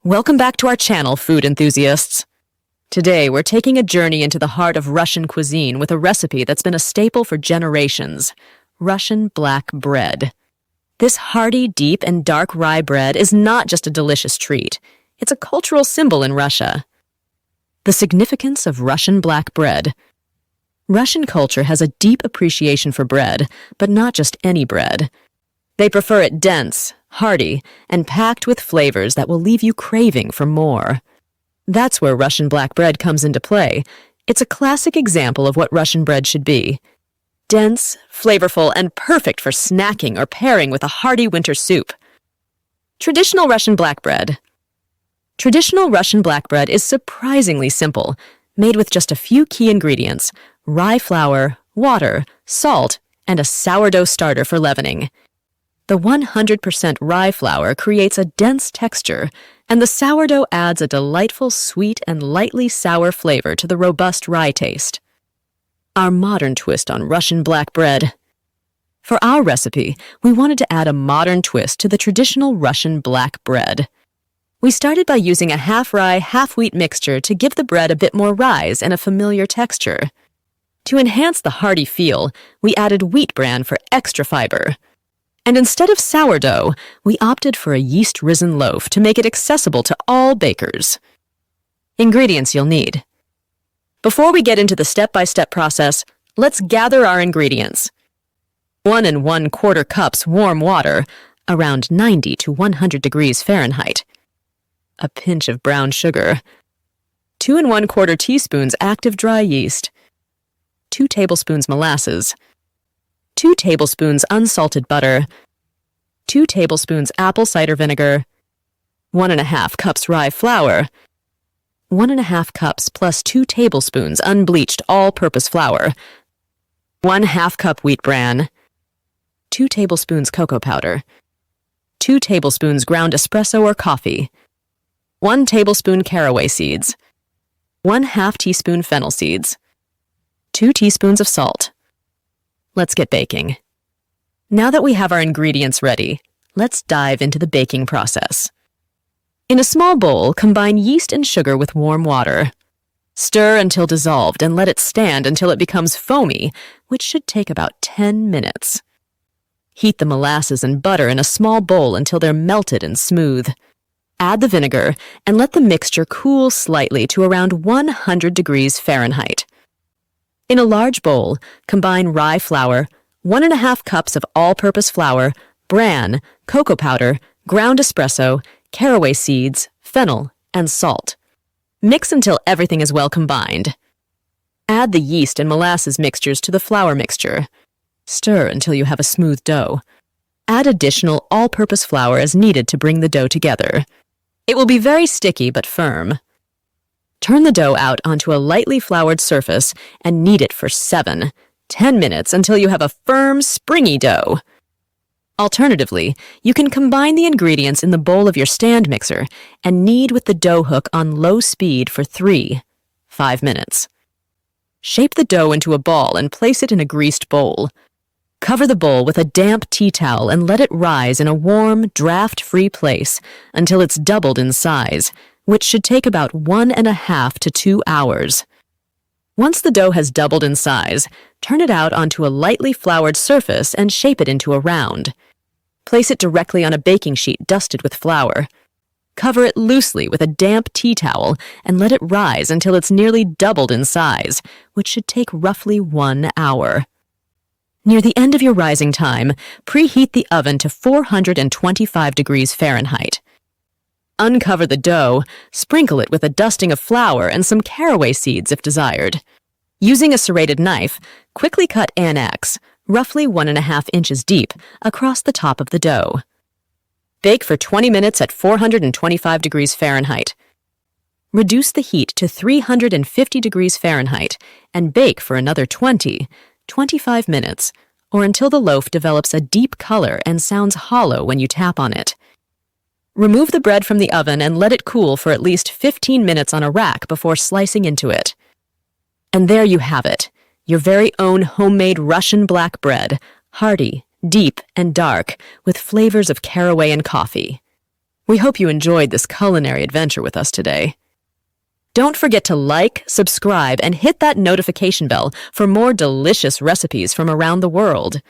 Welcome back to our channel, food enthusiasts. Today, we're taking a journey into the heart of Russian cuisine with a recipe that's been a staple for generations: Russian black bread. This hearty, deep, and dark rye bread is not just a delicious treat. It's a cultural symbol in Russia. The significance of Russian black bread. Russian culture has a deep appreciation for bread, but not just any bread. They prefer it dense, hearty, and packed with flavors that will leave you craving for more. That's where Russian black bread comes into play. It's a classic example of what Russian bread should be: dense, flavorful, and perfect for snacking or pairing with a hearty winter soup. Traditional Russian black bread. Traditional Russian black bread is surprisingly simple, made with just a few key ingredients: rye flour, water, salt, and a sourdough starter for leavening. The 100% rye flour creates a dense texture, and the sourdough adds a delightful sweet and lightly sour flavor to the robust rye taste. Our modern twist on Russian black bread. For our recipe, we wanted to add a modern twist to the traditional Russian black bread. We started by using a half-rye, half-wheat mixture to give the bread a bit more rise and a familiar texture. To enhance the hearty feel, we added wheat bran for extra fiber. And instead of sourdough, we opted for a yeast-risen loaf to make it accessible to all bakers. Ingredients you'll need. Before we get into the step-by-step process, let's gather our ingredients. 1 1/4 cups warm water, around 90 to 100 degrees Fahrenheit. A pinch of brown sugar. 2 1/4 teaspoons active dry yeast. 2 tablespoons molasses. 2 tablespoons unsalted butter, 2 tablespoons apple cider vinegar, 1½ cups rye flour, 1½ cups plus 2 tablespoons unbleached all-purpose flour, 1/2 cup wheat bran, 2 tablespoons cocoa powder, 2 tablespoons ground espresso or coffee, 1 tablespoon caraway seeds, 1/2 teaspoon fennel seeds, 2 teaspoons of salt. Let's get baking. Now that we have our ingredients ready, let's dive into the baking process. In a small bowl, combine yeast and sugar with warm water. Stir until dissolved and let it stand until it becomes foamy, which should take about 10 minutes. Heat the molasses and butter in a small bowl until they're melted and smooth. Add the vinegar and let the mixture cool slightly to around 100 degrees Fahrenheit. In a large bowl, combine rye flour, 1½ cups of all-purpose flour, bran, cocoa powder, ground espresso, caraway seeds, fennel, and salt. Mix until everything is well combined. Add the yeast and molasses mixtures to the flour mixture. Stir until you have a smooth dough. Add additional all-purpose flour as needed to bring the dough together. It will be very sticky but firm. Turn the dough out onto a lightly floured surface and knead it for 7-10 minutes until you have a firm, springy dough. Alternatively, you can combine the ingredients in the bowl of your stand mixer and knead with the dough hook on low speed for 3-5 minutes. Shape the dough into a ball and place it in a greased bowl. Cover the bowl with a damp tea towel and let it rise in a warm, draft-free place until it's doubled in size, which should take about 1½ to 2 hours. Once the dough has doubled in size, turn it out onto a lightly floured surface and shape it into a round. Place it directly on a baking sheet dusted with flour. Cover it loosely with a damp tea towel and let it rise until it's nearly doubled in size, which should take roughly 1 hour. Near the end of your rising time, preheat the oven to 425 degrees Fahrenheit. Uncover the dough, sprinkle it with a dusting of flour and some caraway seeds if desired. Using a serrated knife, quickly cut an X, roughly 1½ inches deep, across the top of the dough. Bake for 20 minutes at 425 degrees Fahrenheit. Reduce the heat to 350 degrees Fahrenheit and bake for another 20-25 minutes, or until the loaf develops a deep color and sounds hollow when you tap on it. Remove the bread from the oven and let it cool for at least 15 minutes on a rack before slicing into it. And there you have it, your very own homemade Russian black bread, hearty, deep, and dark, with flavors of caraway and coffee. We hope you enjoyed this culinary adventure with us today. Don't forget to like, subscribe, and hit that notification bell for more delicious recipes from around the world.